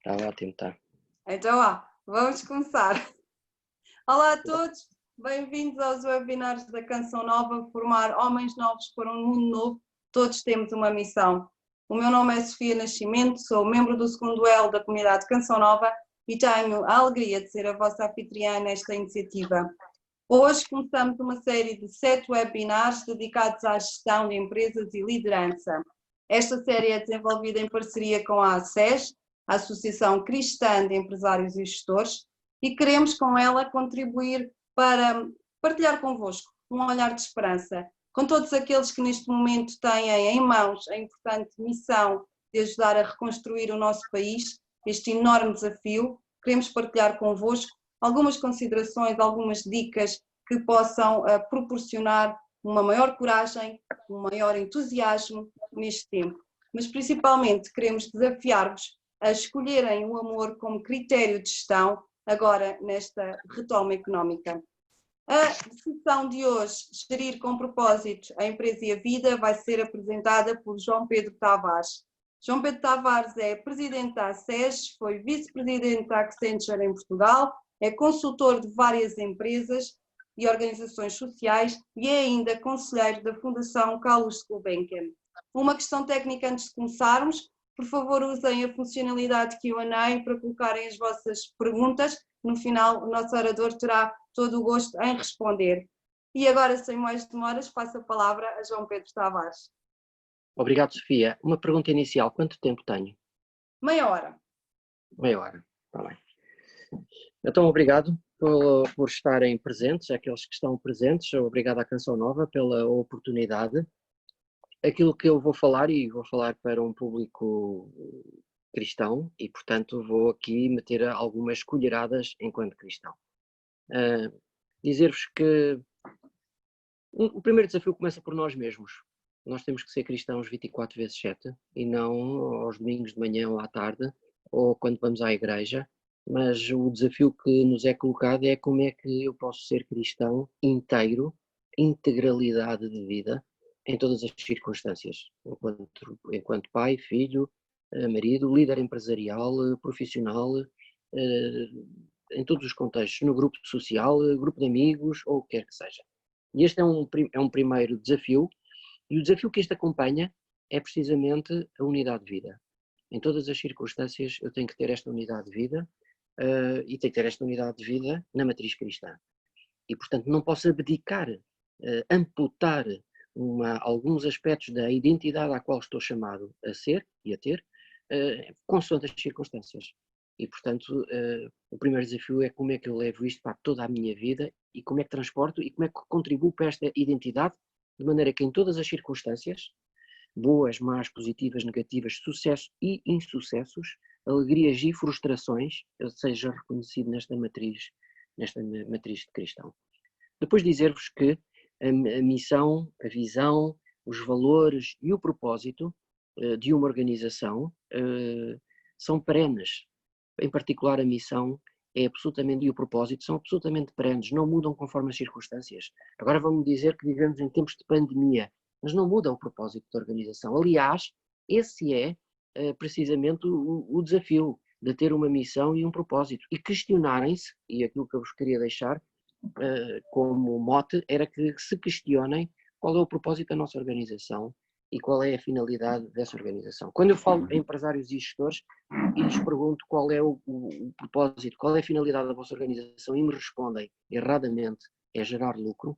Está ótimo, está. Então, vamos começar. Olá a todos, bem-vindos aos webinars da Canção Nova, formar homens novos para um mundo novo. Todos temos uma missão. O meu nome é Sofia Nascimento, sou membro do segundo L da comunidade Canção Nova e tenho a alegria de ser a vossa anfitriã nesta iniciativa. Hoje começamos uma série de 7 webinars dedicados à gestão de empresas e liderança. Esta série é desenvolvida em parceria com a ACES, a Associação Cristã de Empresários e Gestores, e queremos com ela contribuir para partilhar convosco um olhar de esperança, com todos aqueles que neste momento têm em mãos a importante missão de ajudar a reconstruir o nosso país, este enorme desafio. Queremos partilhar convosco algumas considerações, algumas dicas que possam proporcionar uma maior coragem, um maior entusiasmo neste tempo. Mas principalmente queremos desafiar-vos a escolherem o amor como critério de gestão agora nesta retoma económica. A sessão de hoje, Gerir com Propósito a Empresa e a Vida, vai ser apresentada por João Pedro Tavares. João Pedro Tavares é presidente da ACES, foi vice-presidente da Accenture em Portugal, é consultor de várias empresas e organizações sociais e é ainda conselheiro da Fundação Carlos Gulbenkian. Uma questão técnica antes de começarmos, por favor usem a funcionalidade Q&A para colocarem as vossas perguntas. No final o nosso orador terá todo o gosto em responder. E agora, sem mais demoras, passo a palavra a João Pedro Tavares. Obrigado, Sofia. Uma pergunta inicial, quanto tempo tenho? Meia hora. Meia hora, está bem. Então, obrigado por estarem presentes, aqueles que estão presentes, obrigado à Canção Nova pela oportunidade. Aquilo que eu vou falar, e vou falar para um público cristão, e portanto vou aqui meter algumas colheradas enquanto cristão. Dizer-vos que o primeiro desafio começa por nós mesmos. Nós temos que ser cristãos 24/7 e não aos domingos de manhã ou à tarde, ou quando vamos à igreja, mas o desafio que nos é colocado é como é que eu posso ser cristão inteiro, integralidade de vida, em todas as circunstâncias, enquanto pai, filho, marido, líder empresarial, profissional, em todos os contextos, no grupo social, grupo de amigos, ou o que quer que seja. E este é um primeiro desafio, e o desafio que este acompanha é precisamente a unidade de vida. Em todas as circunstâncias eu tenho que ter esta unidade de vida, e tenho que ter esta unidade de vida na matriz cristã. E portanto não posso abdicar, amputar alguns aspectos da identidade à qual estou chamado a ser e a ter, consoante as circunstâncias. E portanto o primeiro desafio é como é que eu levo isto para toda a minha vida e como é que transporto e como é que contribuo para esta identidade, de maneira que em todas as circunstâncias, boas, más, positivas, negativas, sucessos e insucessos, alegrias e frustrações, eu seja reconhecido nesta matriz de cristão. Depois dizer-vos que a missão, a visão, os valores e o propósito de uma organização são perenes. Em particular a missão é absolutamente, e o propósito são absolutamente perenes, não mudam conforme as circunstâncias. Agora vamos dizer que vivemos em tempos de pandemia, mas não muda o propósito da organização. Aliás, esse é precisamente o desafio de ter uma missão e um propósito. E questionarem-se, e aquilo que eu vos queria deixar como mote, era que se questionem qual é o propósito da nossa organização e qual é a finalidade dessa organização. Quando eu falo em empresários e gestores e lhes pergunto qual é o propósito, qual é a finalidade da vossa organização e me respondem erradamente, é gerar lucro,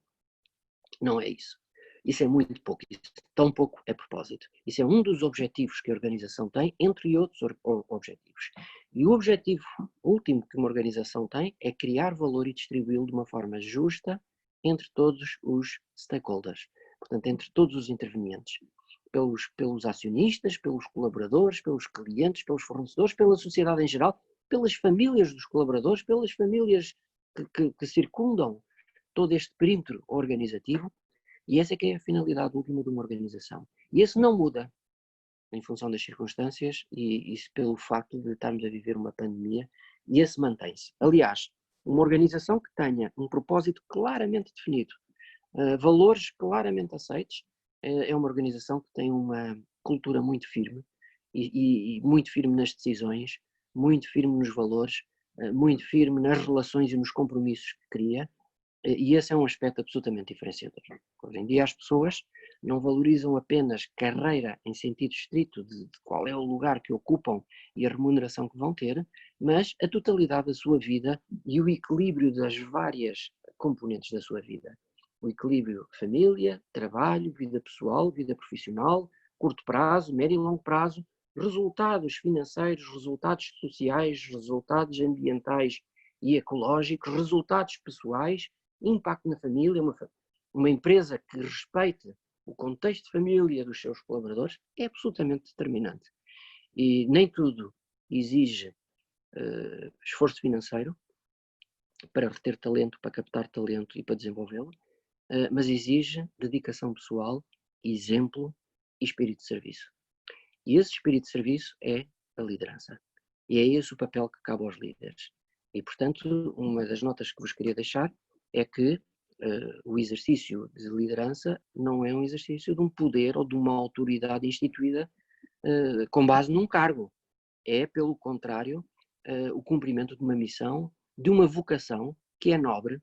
não é isso. Isso é muito pouco, isso tão pouco é propósito. Isso é um dos objetivos que a organização tem, entre outros objetivos. E o objetivo último que uma organização tem é criar valor e distribuí-lo de uma forma justa entre todos os stakeholders, portanto, entre todos os intervenientes, pelos acionistas, pelos colaboradores, pelos clientes, pelos fornecedores, pela sociedade em geral, pelas famílias dos colaboradores, pelas famílias que circundam todo este perímetro organizativo. E essa é que é a finalidade última de uma organização. E esse não muda em função das circunstâncias e isso pelo facto de estarmos a viver uma pandemia, e esse mantém-se. Aliás, uma organização que tenha um propósito claramente definido, valores claramente aceitos, é uma organização que tem uma cultura muito firme e muito firme nas decisões, muito firme nos valores, muito firme nas relações e nos compromissos que cria, e esse é um aspecto absolutamente diferenciador. Hoje em dia as pessoas não valorizam apenas carreira em sentido estrito de qual é o lugar que ocupam e a remuneração que vão ter, mas a totalidade da sua vida e o equilíbrio das várias componentes da sua vida. O equilíbrio família, trabalho, vida pessoal, vida profissional, curto prazo, médio e longo prazo, resultados financeiros, resultados sociais, resultados ambientais e ecológicos, resultados pessoais, impacto na família, uma empresa que respeite o contexto de família dos seus colaboradores é absolutamente determinante. E nem tudo exige esforço financeiro para reter talento, para captar talento e para desenvolvê-lo, mas exige dedicação pessoal, exemplo e espírito de serviço. E esse espírito de serviço é a liderança. E é esse o papel que cabe aos líderes. E, portanto, uma das notas que vos queria deixar é que o exercício de liderança não é um exercício de um poder ou de uma autoridade instituída com base num cargo. É, pelo contrário, o cumprimento de uma missão, de uma vocação que é nobre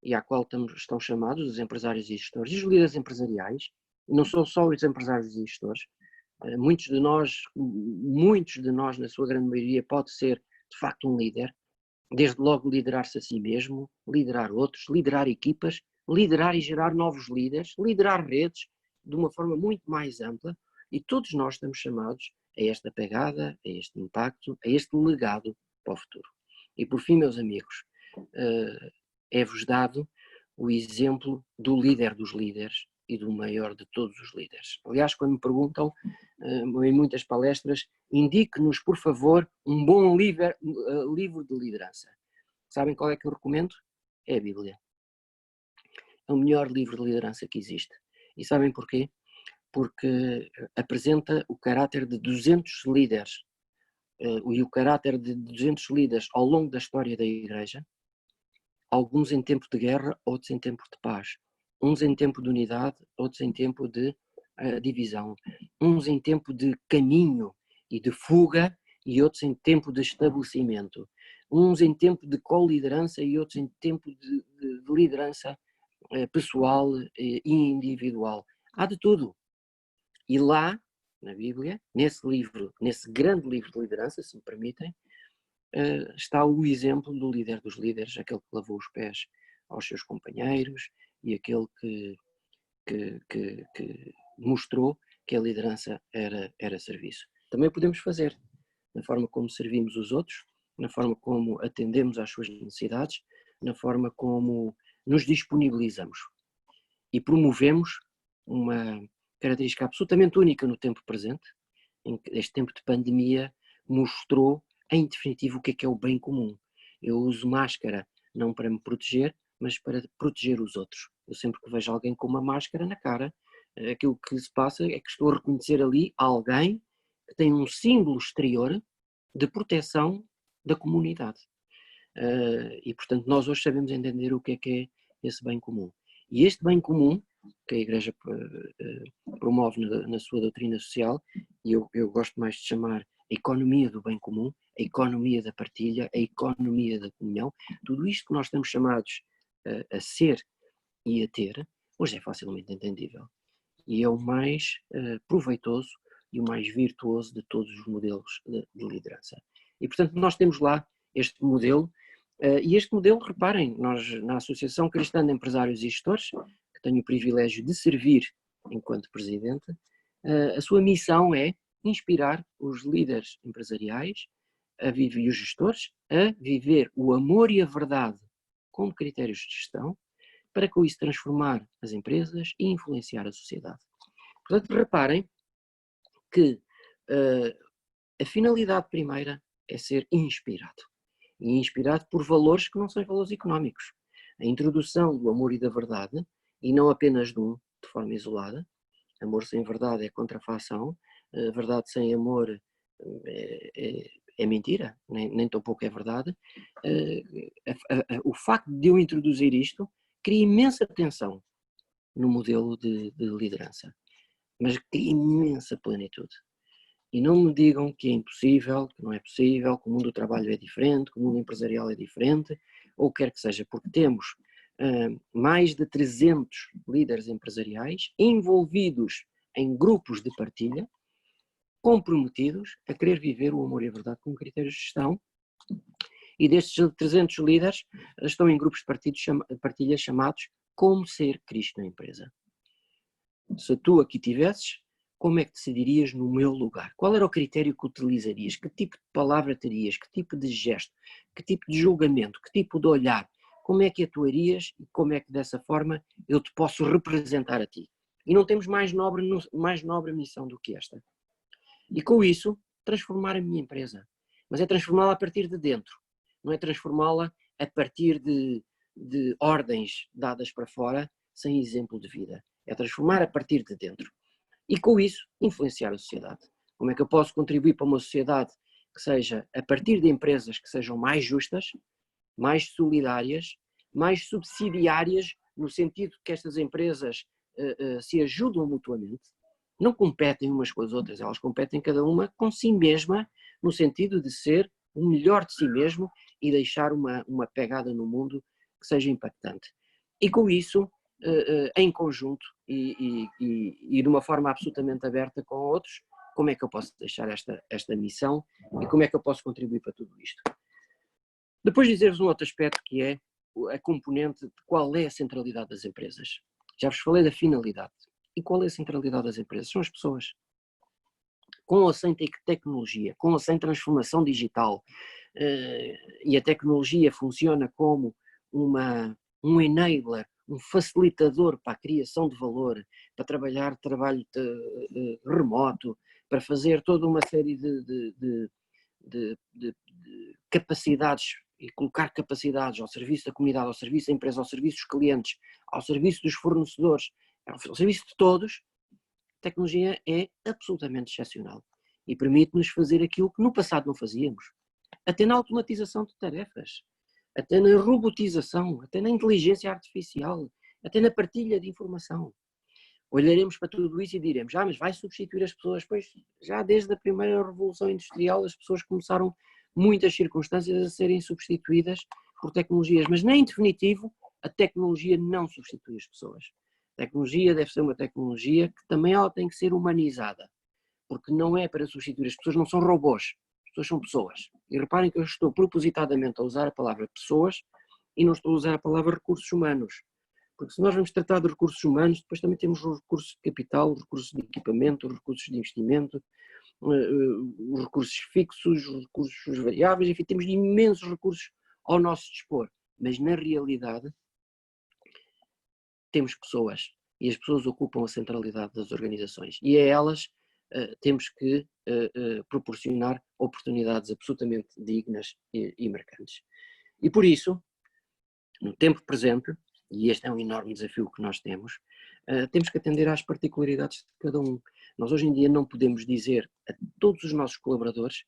e à qual estão chamados os empresários e gestores e os líderes empresariais. Não são só os empresários e gestores. Muitos de nós, na sua grande maioria, pode ser de facto um líder, desde logo liderar-se a si mesmo, liderar outros, liderar equipas, liderar e gerar novos líderes, liderar redes de uma forma muito mais ampla, e todos nós estamos chamados a esta pegada, a este impacto, a este legado para o futuro. E por fim, meus amigos, é-vos dado o exemplo do líder dos líderes e do maior de todos os líderes. Aliás, quando me perguntam, em muitas palestras, indique-nos, por favor, um bom livro de liderança. Sabem qual é que eu recomendo? É a Bíblia. É o melhor livro de liderança que existe. E sabem porquê? Porque apresenta o caráter de 200 líderes e o caráter de 200 líderes ao longo da história da Igreja, alguns em tempo de guerra, outros em tempo de paz. Uns em tempo de unidade, outros em tempo de divisão. Uns em tempo de caminho e de fuga e outros em tempo de estabelecimento. Uns em tempo de co-liderança e outros em tempo de liderança pessoal e individual. Há de tudo. E lá, na Bíblia, nesse livro, nesse grande livro de liderança, se me permitem, está o exemplo do líder dos líderes, aquele que lavou os pés aos seus companheiros e aquele que mostrou que a liderança era serviço. Também podemos fazer, na forma como servimos os outros, na forma como atendemos às suas necessidades, na forma como nos disponibilizamos e promovemos uma característica absolutamente única no tempo presente, em que este tempo de pandemia mostrou em definitivo o que é o bem comum. Eu uso máscara não para me proteger, mas para proteger os outros. Eu sempre que vejo alguém com uma máscara na cara, aquilo que se passa é que estou a reconhecer ali alguém que tem um símbolo exterior de proteção da comunidade. E portanto nós hoje sabemos entender o que é esse bem comum. E este bem comum que a Igreja promove na sua doutrina social, e eu gosto mais de chamar a economia do bem comum, a economia da partilha, a economia da comunhão, tudo isto que nós estamos chamados a ser e a ter, hoje é facilmente entendível. E é o mais proveitoso e o mais virtuoso de todos os modelos de liderança. E portanto nós temos lá este modelo, e este modelo, reparem, nós na Associação Cristã de Empresários e Gestores, que tenho o privilégio de servir enquanto presidente, a sua missão é inspirar os líderes empresariais e os gestores a viver o amor e a verdade como critérios de gestão, para com isso transformar as empresas e influenciar a sociedade. Portanto, reparem que a finalidade primeira é ser inspirado. E inspirado por valores que não são valores económicos. A introdução do amor e da verdade, e não apenas de um, de forma isolada. Amor sem verdade é contrafação, verdade sem amor é mentira, nem tão pouco é verdade. O facto de eu introduzir isto cria imensa tensão no modelo de liderança, mas cria imensa plenitude. E não me digam que é impossível, que não é possível, que o mundo do trabalho é diferente, que o mundo empresarial é diferente, ou o que quer que seja, porque temos mais de 300 líderes empresariais envolvidos em grupos de partilha, comprometidos a querer viver o amor e a verdade com critérios de gestão, e destes 300 líderes estão em grupos de partilha chamados Como Ser Cristo na Empresa. Se tu aqui tivesses, como é que decidirias no meu lugar? Qual era o critério que utilizarias? Que tipo de palavra terias? Que tipo de gesto? Que tipo de julgamento? Que tipo de olhar? Como é que atuarias e como é que dessa forma eu te posso representar a ti? E não temos mais nobre missão do que esta. E com isso, transformar a minha empresa. Mas é transformá-la a partir de dentro. Não é transformá-la a partir de ordens dadas para fora, sem exemplo de vida. É transformar a partir de dentro. E com isso, influenciar a sociedade. Como é que eu posso contribuir para uma sociedade que seja, a partir de empresas que sejam mais justas, mais solidárias, mais subsidiárias, no sentido que estas empresas se ajudam mutuamente, não competem umas com as outras, elas competem cada uma com si mesma, no sentido de ser o melhor de si mesmo e deixar uma pegada no mundo que seja impactante. E com isso, em conjunto e de uma forma absolutamente aberta com outros, como é que eu posso deixar esta missão e como é que eu posso contribuir para tudo isto. Depois dizer-vos um outro aspecto que é a componente de qual é a centralidade das empresas. Já vos falei da finalidade. E qual é a centralidade das empresas? São as pessoas. Com ou sem tecnologia, com ou sem transformação digital, e a tecnologia funciona como um enabler, um facilitador para a criação de valor, para trabalho remoto, para fazer toda uma série de capacidades e colocar capacidades ao serviço da comunidade, ao serviço da empresa, ao serviço dos clientes, ao serviço dos fornecedores, ao serviço de todos, a tecnologia é absolutamente excepcional e permite-nos fazer aquilo que no passado não fazíamos, até na automatização de tarefas, até na robotização, até na inteligência artificial, até na partilha de informação. Olharemos para tudo isso e diremos, mas vai substituir as pessoas? Pois já desde a primeira revolução industrial as pessoas começaram, muitas circunstâncias, a serem substituídas por tecnologias, mas nem em definitivo a tecnologia não substitui as pessoas. A tecnologia deve ser uma tecnologia que também ela tem que ser humanizada, porque não é para substituir, as pessoas não são robôs, as pessoas são pessoas. E reparem que eu estou propositadamente a usar a palavra pessoas e não estou a usar a palavra recursos humanos. Porque se nós vamos tratar de recursos humanos, depois também temos os recursos de capital, os recursos de equipamento, os recursos de investimento, os recursos fixos, os recursos variáveis, enfim, temos imensos recursos ao nosso dispor. Mas na realidade temos pessoas e as pessoas ocupam a centralidade das organizações e a elas temos que proporcionar oportunidades absolutamente dignas e marcantes. E por isso, no tempo presente, e este é um enorme desafio que nós temos que atender às particularidades de cada um. Nós hoje em dia não podemos dizer a todos os nossos colaboradores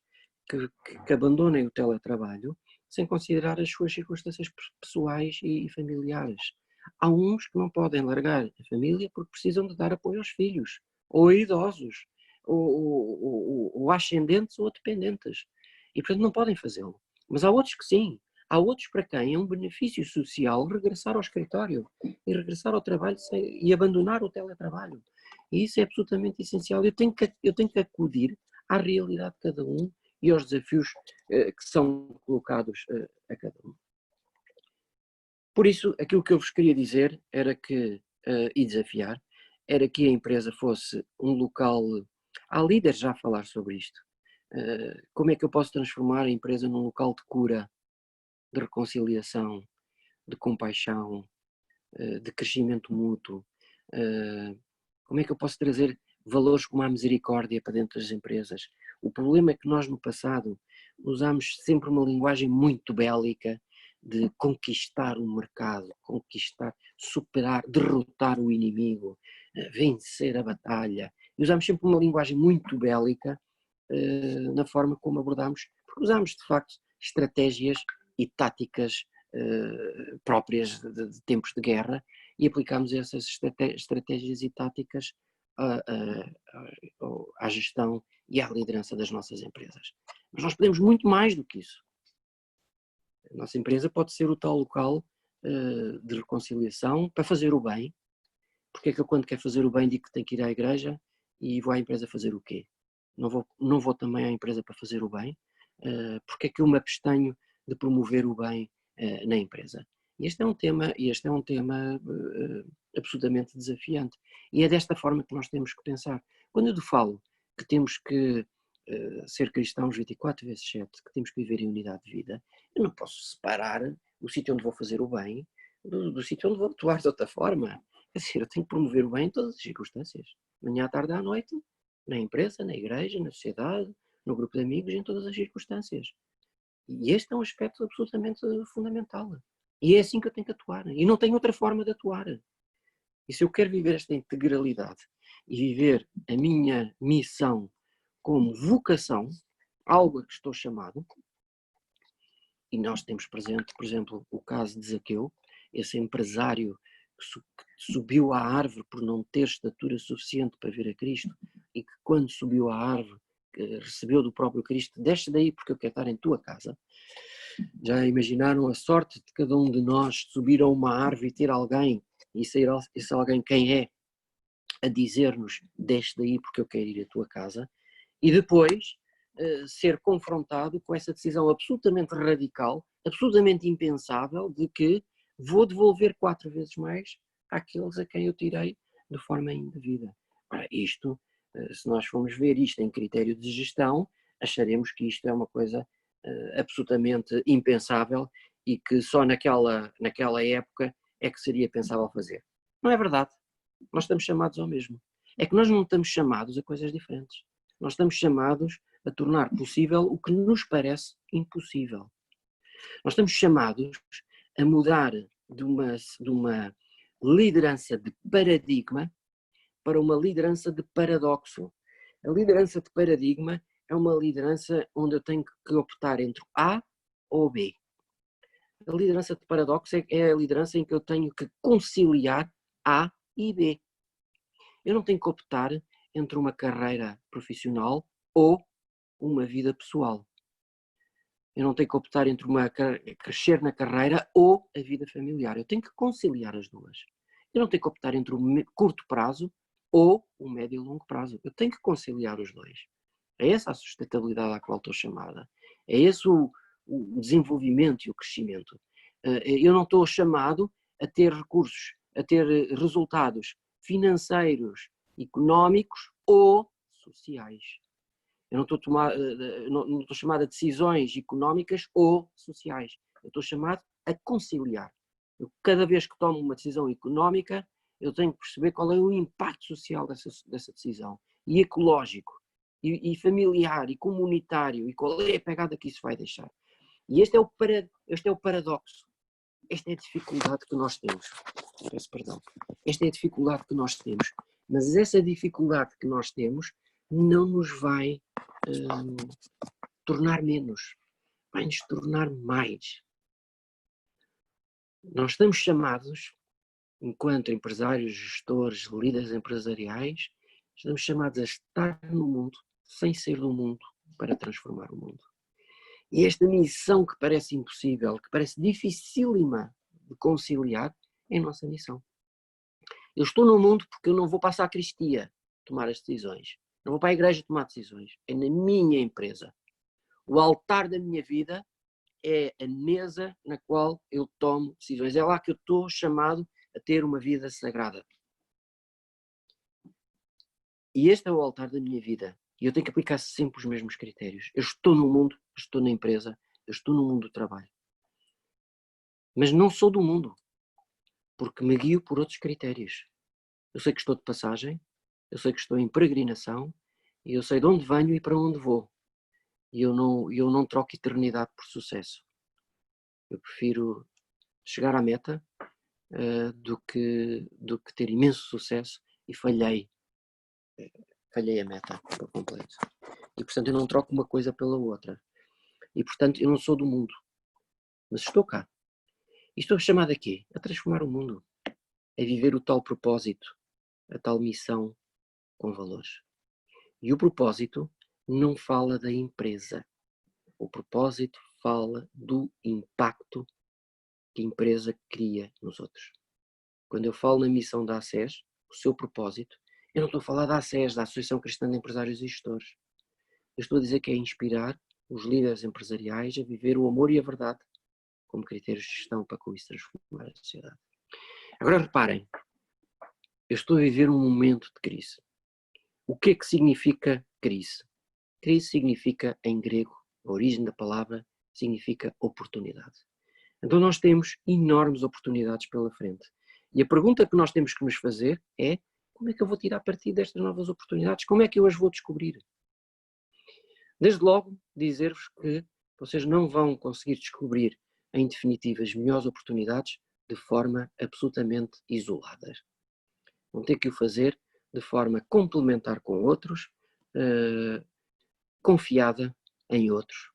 que abandonem o teletrabalho sem considerar as suas circunstâncias pessoais e familiares. Há uns que não podem largar a família porque precisam de dar apoio aos filhos, ou a idosos, ou ascendentes ou dependentes. E portanto não podem fazê-lo. Mas há outros que sim. Há outros para quem é um benefício social regressar ao escritório e regressar ao trabalho e abandonar o teletrabalho. E isso é absolutamente essencial. Eu tenho que acudir à realidade de cada um e aos desafios que são colocados a cada um. Por isso, aquilo que eu vos queria dizer era que, e desafiar, era que a empresa fosse um local. Há líderes já a falar sobre isto. Como é que eu posso transformar a empresa num local de cura, de reconciliação, de compaixão, de crescimento mútuo? Como é que eu posso trazer valores como a misericórdia para dentro das empresas? O problema é que nós no passado usámos sempre uma linguagem muito bélica de conquistar o mercado, conquistar, superar, derrotar o inimigo, vencer a batalha. E usámos sempre uma linguagem muito bélica na forma como abordámos, porque usámos de facto estratégias e táticas próprias de tempos de guerra e aplicámos essas estratégias e táticas à gestão e à liderança das nossas empresas. Mas nós podemos muito mais do que isso. A nossa empresa pode ser o tal local de reconciliação para fazer o bem. Porque é que eu, quando quero fazer o bem, digo que tenho que ir à igreja e vou à empresa fazer o quê? Não vou também à empresa para fazer o bem? Porque é que eu me abstenho de promover o bem na empresa? E este é um tema absolutamente desafiante. E é desta forma que nós temos que pensar. Quando eu falo que temos que ser cristãos 24 vezes 7, que temos que viver em unidade de vida, eu não posso separar o sítio onde vou fazer o bem do sítio onde vou atuar de outra forma. Quer dizer, eu tenho que promover o bem em todas as circunstâncias. Manhã, à tarde, à noite, na empresa, na igreja, na sociedade, no grupo de amigos, em todas as circunstâncias. E este é um aspecto absolutamente fundamental. E é assim que eu tenho que atuar. E não tenho outra forma de atuar. E se eu quero viver esta integralidade e viver a minha missão como vocação, algo a que estou chamado, e nós temos presente, por exemplo, o caso de Zaqueu, esse empresário que subiu à árvore por não ter estatura suficiente para vir a Cristo e que quando subiu à árvore recebeu do próprio Cristo, desce daí porque eu quero estar em tua casa. Já imaginaram a sorte de cada um de nós subir a uma árvore e ter alguém, e ser esse alguém quem é, a dizer-nos, desce daí porque eu quero ir à tua casa, e depois ser confrontado com essa decisão absolutamente radical, absolutamente impensável, de que vou devolver 4 vezes mais àqueles a quem eu tirei de forma indevida. Ora, isto, se nós formos ver isto em critério de gestão, acharemos que isto é uma coisa absolutamente impensável e que só naquela época é que seria pensável fazer. Não é verdade. Nós estamos chamados ao mesmo. É que nós não estamos chamados a coisas diferentes. Nós estamos chamados a tornar possível o que nos parece impossível. Nós estamos chamados a mudar de uma liderança de paradigma para uma liderança de paradoxo. A liderança de paradigma é uma liderança onde eu tenho que optar entre A ou B. A liderança de paradoxo é a liderança em que eu tenho que conciliar A e B. Eu não tenho que optar entre uma carreira profissional ou uma vida pessoal. Eu não tenho que optar entre crescer na carreira ou a vida familiar. Eu tenho que conciliar as duas. Eu não tenho que optar entre o curto prazo ou o médio e longo prazo. Eu tenho que conciliar os dois. É essa a sustentabilidade à qual estou chamada. É esse o desenvolvimento e o crescimento. Eu não estou chamado a ter recursos, a ter resultados financeiros, económicos ou sociais. Eu não estou chamado a decisões económicas ou sociais. Eu estou chamado a conciliar. Cada vez que tomo uma decisão económica, eu tenho que perceber qual é o impacto social dessa decisão, e ecológico, e familiar, e comunitário, e qual é a pegada que isso vai deixar. E este é o paradoxo. Esta é a dificuldade que nós temos. Peço perdão. Esta é a dificuldade que nós temos. Mas essa dificuldade que nós temos não nos vai tornar menos. Vai nos tornar mais. Nós estamos chamados, enquanto empresários, gestores, líderes empresariais, estamos chamados a estar no mundo, sem ser do mundo, para transformar o mundo. E esta missão que parece impossível, que parece dificílima de conciliar, é a nossa missão. Eu estou no mundo porque eu não vou para a sacristia tomar as decisões. Não vou para a igreja tomar decisões. É na minha empresa. O altar da minha vida é a mesa na qual eu tomo decisões. É lá que eu estou chamado a ter uma vida sagrada. E este é o altar da minha vida. E eu tenho que aplicar sempre os mesmos critérios. Eu estou no mundo, eu estou na empresa, eu estou no mundo do trabalho. Mas não sou do mundo, porque me guio por outros critérios. Eu sei que estou de passagem, eu sei que estou em peregrinação, e eu sei de onde venho e para onde vou. E eu não troco eternidade por sucesso. Eu prefiro chegar à meta do que ter imenso sucesso e falhei a meta por completo. E portanto eu não troco uma coisa pela outra. E portanto eu não sou do mundo, mas estou cá. E estou chamado a quê? A transformar o mundo, a viver o tal propósito, a tal missão com valores. E o propósito não fala da empresa. O propósito fala do impacto que a empresa cria nos outros. Quando eu falo na missão da ACES, o seu propósito, eu não estou a falar da ACES, da Associação Cristã de Empresários e Gestores. Eu estou a dizer que é inspirar os líderes empresariais a viver o amor e a verdade como critérios de gestão para com isso transformar a sociedade. Agora reparem, eu estou a viver um momento de crise. O que é que significa crise? Crise significa, em grego, a origem da palavra significa oportunidade. Então nós temos enormes oportunidades pela frente. E a pergunta que nós temos que nos fazer é: como é que eu vou tirar partido destas novas oportunidades? Como é que eu as vou descobrir? Desde logo, dizer-vos que vocês não vão conseguir descobrir, em definitiva, as melhores oportunidades de forma absolutamente isolada. Vão ter que o fazer de forma complementar com outros, confiada em outros,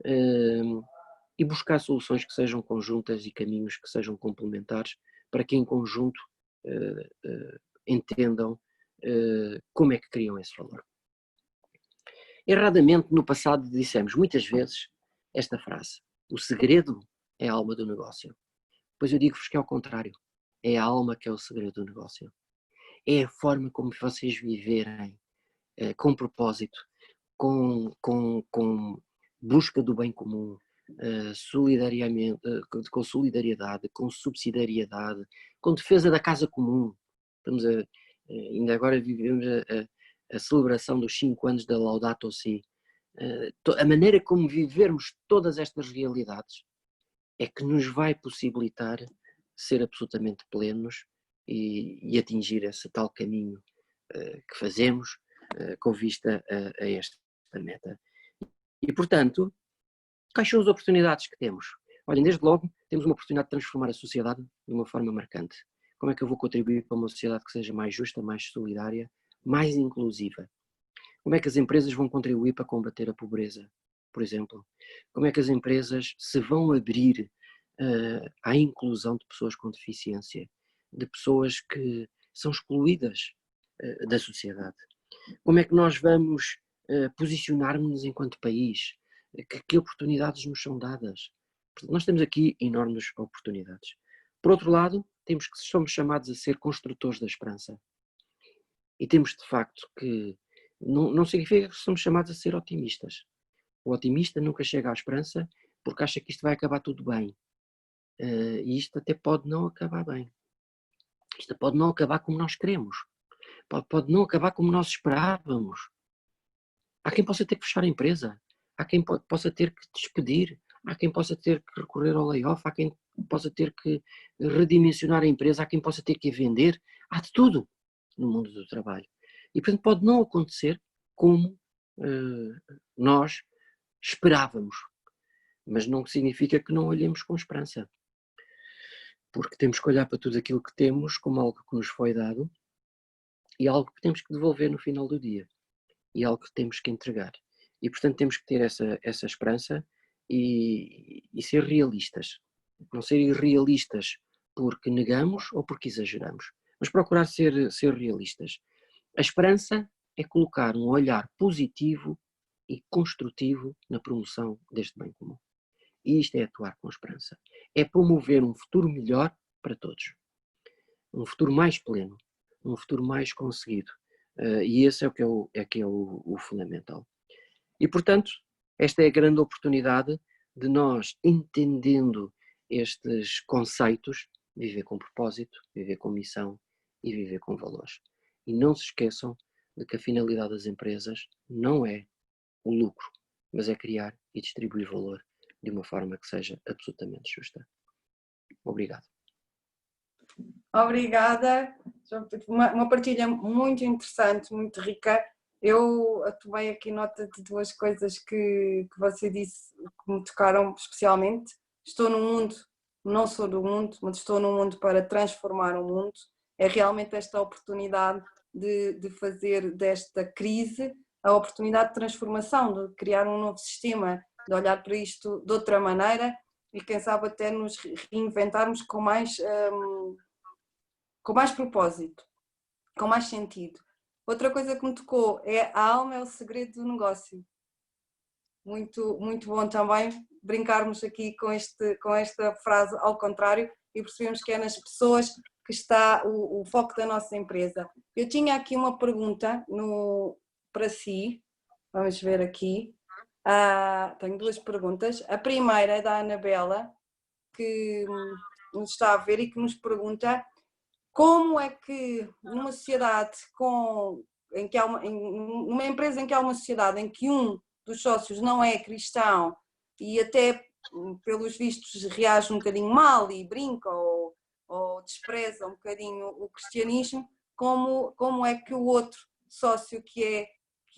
e buscar soluções que sejam conjuntas e caminhos que sejam complementares para que em conjunto entendam como é que criam esse valor. Erradamente, no passado, dissemos muitas vezes esta frase: o segredo é a alma do negócio. Pois eu digo-vos que é ao contrário. É a alma que é o segredo do negócio. É a forma como vocês viverem com propósito, com busca do bem comum, solidariamente, com solidariedade, com subsidiariedade, com defesa da casa comum. Ainda agora vivemos a celebração dos 5 anos da Laudato Si. A maneira como vivermos todas estas realidades é que nos vai possibilitar ser absolutamente plenos e atingir esse tal caminho que fazemos com vista a esta meta. E, portanto, quais são as oportunidades que temos? Olhem, desde logo, temos uma oportunidade de transformar a sociedade de uma forma marcante. Como é que eu vou contribuir para uma sociedade que seja mais justa, mais solidária, mais inclusiva? Como é que as empresas vão contribuir para combater a pobreza, por exemplo? Como é que as empresas se vão abrir à inclusão de pessoas com deficiência, de pessoas que são excluídas da sociedade? Como é que nós vamos posicionar-nos enquanto país? Que oportunidades nos são dadas? Nós temos aqui enormes oportunidades. Por outro lado, somos chamados a ser construtores da esperança. E temos de facto que, não significa que somos chamados a ser otimistas. O otimista nunca chega à esperança porque acha que isto vai acabar tudo bem. E isto até pode não acabar bem. Isto pode não acabar como nós queremos. Pode não acabar como nós esperávamos. Há quem possa ter que fechar a empresa. Há quem possa ter que despedir. Há quem possa ter que recorrer ao layoff. Há quem possa ter que redimensionar a empresa. Há quem possa ter que a vender. Há de tudo no mundo do trabalho. E, portanto, pode não acontecer como nós esperávamos. Mas não significa que não olhemos com esperança. Porque temos que olhar para tudo aquilo que temos como algo que nos foi dado e algo que temos que devolver no final do dia. E algo que temos que entregar. E, portanto, temos que ter essa esperança e ser realistas. Não ser irrealistas porque negamos ou porque exageramos, mas procurar ser realistas. A esperança é colocar um olhar positivo e construtivo na promoção deste bem comum. E isto é atuar com esperança. É promover um futuro melhor para todos. Um futuro mais pleno, um futuro mais conseguido. E esse é o fundamental. E, portanto, esta é a grande oportunidade de nós, entendendo estes conceitos, viver com propósito, viver com missão e viver com valores. E não se esqueçam de que a finalidade das empresas não é o lucro, mas é criar e distribuir valor de uma forma que seja absolutamente justa. Obrigado. Obrigada, uma partilha muito interessante, muito rica. Eu tomei aqui nota de 2 coisas que você disse que me tocaram especialmente. Estou no mundo, não sou do mundo, mas estou no mundo para transformar o mundo. É realmente esta oportunidade de fazer desta crise a oportunidade de transformação, de criar um novo sistema, de olhar para isto de outra maneira e quem sabe até nos reinventarmos com mais propósito, com mais sentido. Outra coisa que me tocou é a alma é o segredo do negócio. Muito, muito bom também brincarmos aqui com esta frase ao contrário e percebemos que é nas pessoas que está o foco da nossa empresa. Eu tinha aqui uma pergunta para si, vamos ver aqui. Tenho duas perguntas. A primeira é da Anabela, que nos está a ver e que nos pergunta como é que numa sociedade numa empresa em que há uma sociedade em que um dos sócios não é cristão e até pelos vistos reage um bocadinho mal e brinca ou despreza um bocadinho o cristianismo, como é que o outro sócio que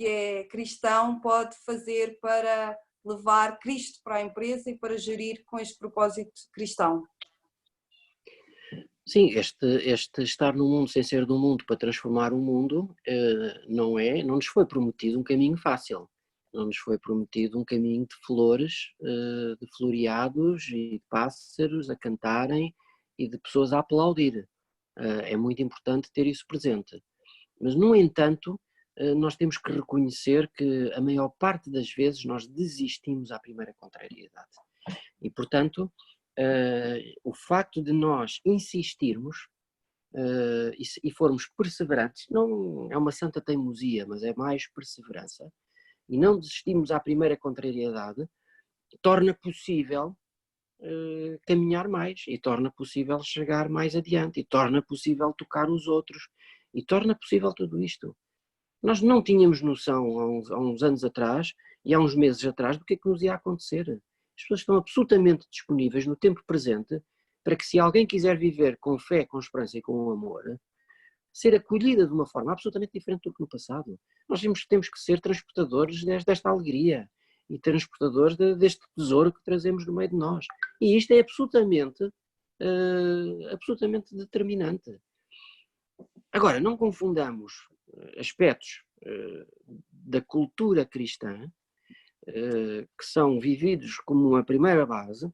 é cristão pode fazer para levar Cristo para a empresa e para gerir com este propósito cristão? Sim, este estar no mundo sem ser do mundo para transformar o mundo não nos foi prometido um caminho fácil, não nos foi prometido um caminho de flores, de floreados e de pássaros a cantarem e de pessoas a aplaudir. É muito importante ter isso presente. Mas, no entanto, nós temos que reconhecer que a maior parte das vezes nós desistimos à primeira contrariedade. E, portanto, o facto de nós insistirmos e formos perseverantes, não é uma santa teimosia, mas é mais perseverança, e não desistimos à primeira contrariedade, torna possível caminhar mais, e torna possível chegar mais adiante, e torna possível tocar os outros, e torna possível tudo isto. Nós não tínhamos noção há uns anos atrás e há uns meses atrás do que é que nos ia acontecer. As pessoas estão absolutamente disponíveis no tempo presente para que, se alguém quiser viver com fé, com esperança e com amor, ser acolhida de uma forma absolutamente diferente do que no passado. Nós temos que ser transportadores desta alegria e transportadores deste tesouro que trazemos no meio de nós. E isto é absolutamente determinante. Agora, não confundamos aspectos da cultura cristã, que são vividos como uma primeira base,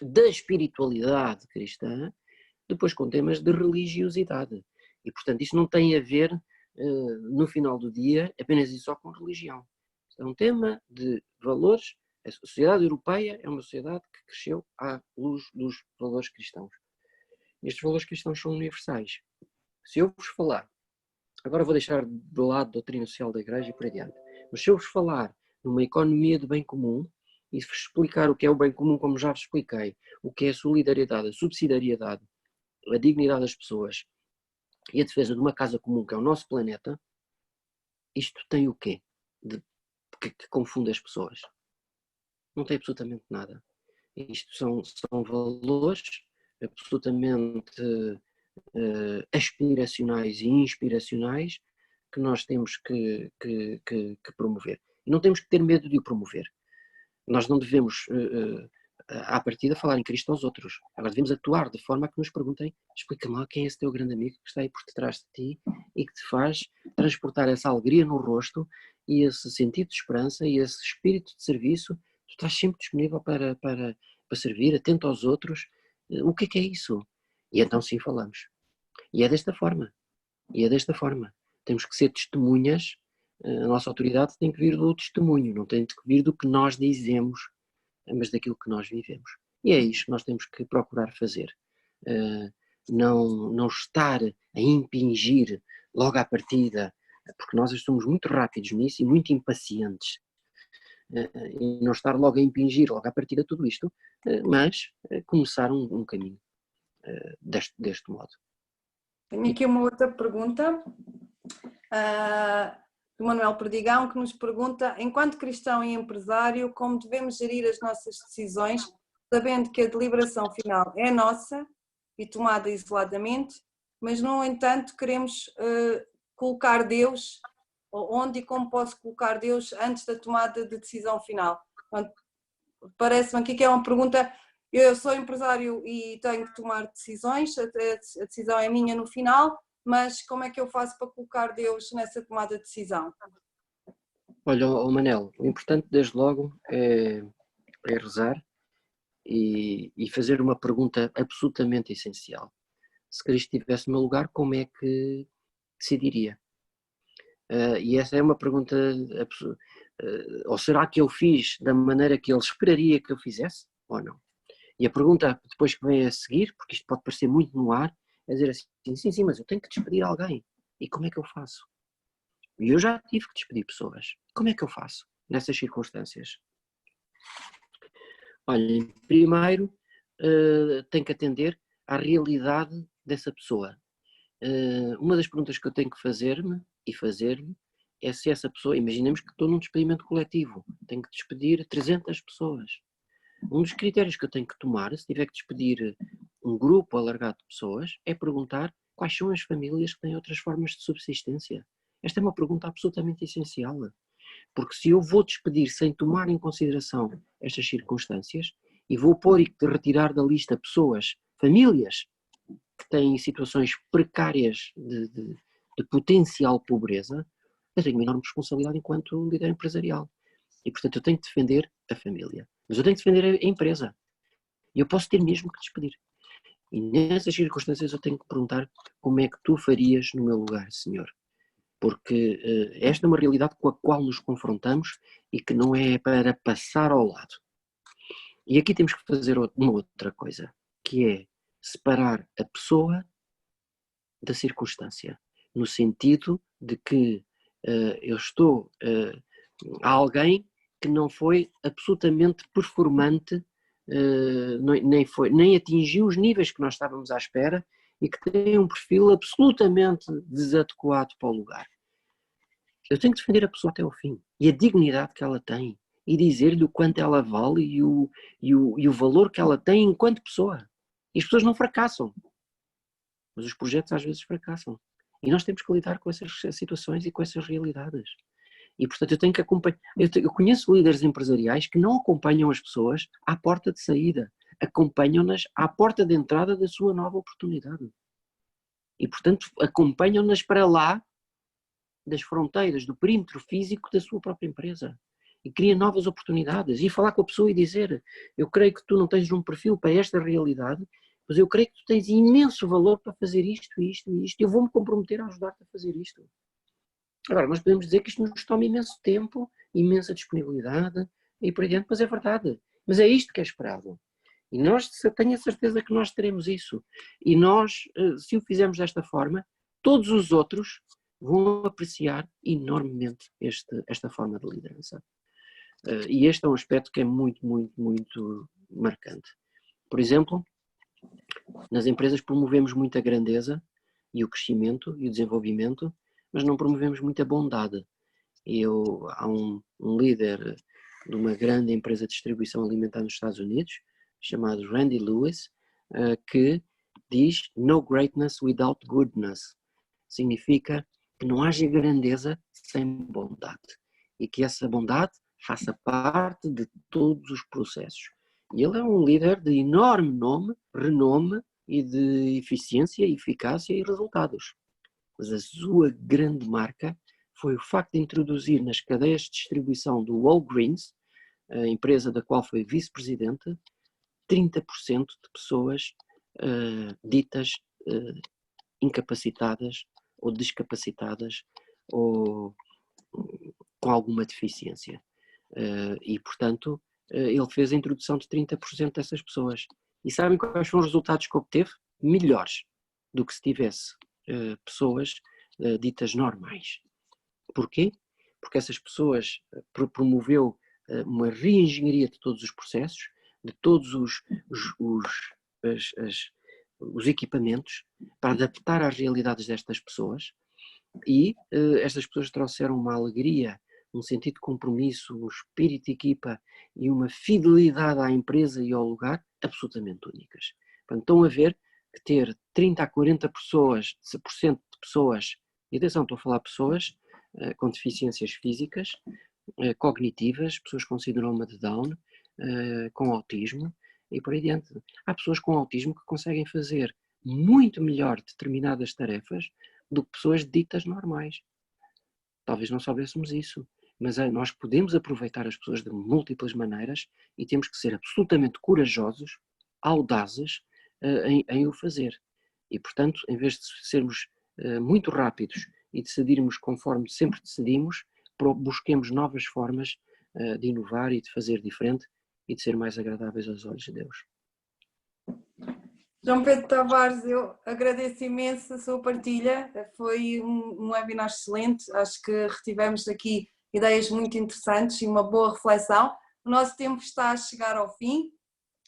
da espiritualidade cristã, depois com temas de religiosidade. E, portanto, isto não tem a ver, no final do dia, apenas e só com religião. Isto é um tema de valores. A sociedade europeia é uma sociedade que cresceu à luz dos valores cristãos. Estes valores cristãos são universais. Se eu vos falar, agora vou deixar de lado a doutrina social da Igreja e por adiante, mas se eu vos falar numa economia de bem comum e vos explicar o que é o bem comum, como já vos expliquei, o que é a solidariedade, a subsidiariedade, a dignidade das pessoas e a defesa de uma casa comum, que é o nosso planeta, isto tem o quê? Que confunde as pessoas? Não tem absolutamente nada. Isto são valores absolutamente aspiracionais e inspiracionais que nós temos que promover. E não temos que ter medo de o promover. Nós não devemos, à partida, falar em Cristo aos outros. Agora devemos atuar de forma a que nos perguntem: explica-me lá quem é esse teu grande amigo que está aí por detrás de ti e que te faz transportar essa alegria no rosto e esse sentido de esperança e esse espírito de serviço. Tu estás sempre disponível para servir, atento aos outros. O que é isso? E então sim falamos. E é desta forma. Temos que ser testemunhas. A nossa autoridade tem que vir do testemunho, não tem que vir do que nós dizemos, mas daquilo que nós vivemos. E é isto que nós temos que procurar fazer. Não estar a impingir logo à partida, porque nós somos muito rápidos nisso e muito impacientes. E não estar logo a impingir logo à partida tudo isto, mas começar um caminho deste modo. Tenho aqui uma outra pergunta do Manuel Perdigão, que nos pergunta: enquanto cristão e empresário, como devemos gerir as nossas decisões, sabendo que a deliberação final é nossa e tomada isoladamente, mas no entanto queremos colocar Deus, onde e como posso colocar Deus antes da tomada de decisão final? Parece-me aqui que é uma pergunta. Eu sou empresário e tenho que tomar decisões, a decisão é minha no final, mas como é que eu faço para colocar Deus nessa tomada de decisão? Olha, Manel, o importante desde logo é rezar e fazer uma pergunta absolutamente essencial. Se Cristo estivesse no meu lugar, como é que decidiria? E essa é uma pergunta, ou será que eu fiz da maneira que ele esperaria que eu fizesse, ou não? E a pergunta depois que vem a seguir, porque isto pode parecer muito no ar, é dizer assim, sim, mas eu tenho que despedir alguém, e como é que eu faço? E eu já tive que despedir pessoas, como é que eu faço nessas circunstâncias? Olha, primeiro tenho que atender à realidade dessa pessoa. Uma das perguntas que eu tenho que fazer-me e fazer-lhe é se essa pessoa, imaginemos que estou num despedimento coletivo, tenho que despedir 300 pessoas. Um dos critérios que eu tenho que tomar, se tiver que despedir um grupo alargado de pessoas, é perguntar quais são as famílias que têm outras formas de subsistência. Esta é uma pergunta absolutamente essencial, porque se eu vou despedir sem tomar em consideração estas circunstâncias e vou pôr e retirar da lista pessoas, famílias, que têm situações precárias de potencial pobreza, eu tenho uma enorme responsabilidade enquanto líder empresarial. E, portanto, eu tenho que defender a família. Mas eu tenho que defender a empresa. E eu posso ter mesmo que despedir. E nessas circunstâncias eu tenho que perguntar como é que tu farias no meu lugar, senhor? Porque esta é uma realidade com a qual nos confrontamos e que não é para passar ao lado. E aqui temos que fazer uma outra coisa, que é separar a pessoa da circunstância, no sentido de que eu estou a alguém que não foi absolutamente performante, nem atingiu os níveis que nós estávamos à espera e que tem um perfil absolutamente desadequado para o lugar. Eu tenho que defender a pessoa até ao fim e a dignidade que ela tem e dizer-lhe o quanto ela vale e o valor que ela tem enquanto pessoa. E as pessoas não fracassam, mas os projetos às vezes fracassam. E nós temos que lidar com essas situações e com essas realidades. E, portanto, eu tenho que acompanhar. Eu conheço líderes empresariais que não acompanham as pessoas à porta de saída, acompanham-nas à porta de entrada da sua nova oportunidade. E, portanto, acompanham-nas para lá das fronteiras, do perímetro físico da sua própria empresa. E cria novas oportunidades. E falar com a pessoa e dizer: eu creio que tu não tens um perfil para esta realidade, mas eu creio que tu tens imenso valor para fazer isto, isto e isto. Eu vou-me comprometer a ajudar-te a fazer isto. Agora, nós podemos dizer que isto nos toma imenso tempo, imensa disponibilidade e por aí adiante, mas é verdade. Mas é isto que é esperado. E nós, tenho a certeza que nós teremos isso. E nós, se o fizermos desta forma, todos os outros vão apreciar enormemente esta forma de liderança. E este é um aspecto que é muito, muito, muito marcante. Por exemplo, nas empresas promovemos muito a grandeza e o crescimento e o desenvolvimento, mas não promovemos muita bondade. Há um líder de uma grande empresa de distribuição alimentar nos Estados Unidos, chamado Randy Lewis, que diz: no greatness without goodness. Significa que não haja grandeza sem bondade e que essa bondade faça parte de todos os processos. E ele é um líder de enorme renome e de eficiência, eficácia e resultados. Mas a sua grande marca foi o facto de introduzir nas cadeias de distribuição do Walgreens, a empresa da qual foi vice-presidente, 30% de pessoas ditas incapacitadas ou descapacitadas ou com alguma deficiência. E, portanto, ele fez a introdução de 30% dessas pessoas. E sabem quais foram os resultados que obteve? Melhores do que se tivesse pessoas ditas normais. Porquê? Porque essas pessoas promoveu uma reengenharia de todos os processos, de todos os equipamentos, para adaptar às realidades destas pessoas, e estas pessoas trouxeram uma alegria, um sentido de compromisso, um espírito de equipa e uma fidelidade à empresa e ao lugar absolutamente únicas. Portanto, estão a ver que ter 30 a 40% de pessoas, e atenção, estou a falar de pessoas com deficiências físicas, cognitivas, pessoas com síndrome de Down, com autismo e por aí adiante. Há pessoas com autismo que conseguem fazer muito melhor determinadas tarefas do que pessoas ditas normais. Talvez não soubéssemos isso, mas nós podemos aproveitar as pessoas de múltiplas maneiras e temos que ser absolutamente corajosos, audazes em o fazer. E, portanto, em vez de sermos muito rápidos e decidirmos conforme sempre decidimos, busquemos novas formas de inovar e de fazer diferente e de ser mais agradáveis aos olhos de Deus. João Pedro Tavares, eu agradeço imenso a sua partilha, foi um webinar excelente, acho que retivemos aqui ideias muito interessantes e uma boa reflexão. O nosso tempo está a chegar ao fim.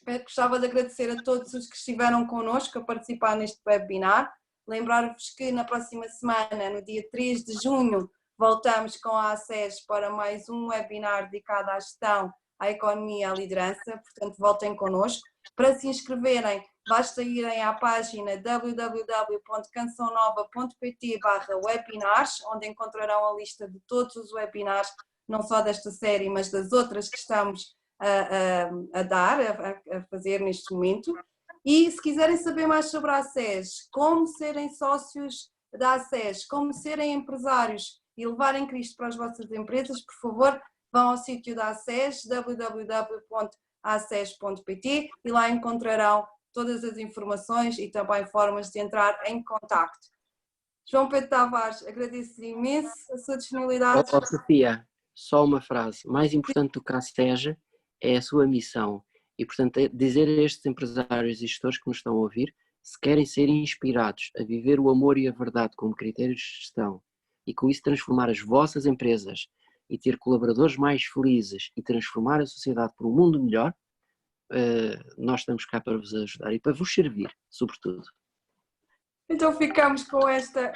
Eu gostava de agradecer a todos os que estiveram connosco a participar neste webinar. Lembrar-vos que na próxima semana, no dia 3 de junho, voltamos com a ACES para mais um webinar dedicado à gestão, à economia e à liderança, portanto voltem connosco. Para se inscreverem, basta irem à página www.cançãonova.pt/webinars, onde encontrarão a lista de todos os webinars, não só desta série, mas das outras que estamos a fazer neste momento. E se quiserem saber mais sobre a ACES, como serem sócios da ACES, como serem empresários e levarem Cristo para as vossas empresas, por favor, vão ao sítio da ACES, www.aces.pt, e lá encontrarão todas as informações e também formas de entrar em contacto. João Pedro Tavares, agradeço imenso a sua disponibilidade. Sofia, só uma frase. Mais importante do que a ACES é a sua missão. E, portanto, dizer a estes empresários e gestores que nos estão a ouvir, se querem ser inspirados a viver o amor e a verdade como critérios de gestão e com isso transformar as vossas empresas e ter colaboradores mais felizes e transformar a sociedade para um mundo melhor, nós estamos cá para vos ajudar e para vos servir, sobretudo. Então ficamos com esta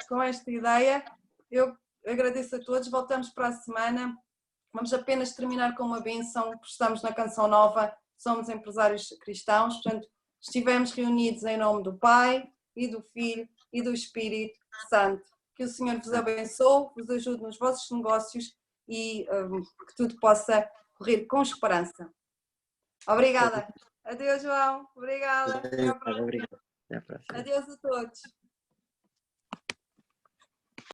ideia. Eu agradeço a todos, voltamos para a semana. Vamos apenas terminar com uma bênção, porque estamos na Canção Nova, somos empresários cristãos, portanto estivemos reunidos em nome do Pai e do Filho e do Espírito Santo. Que o Senhor vos abençoe, vos ajude nos vossos negócios e que tudo possa correr com esperança. Obrigada. Adeus, João. Obrigada. Até à próxima. Obrigado. Até à próxima. Adeus a todos.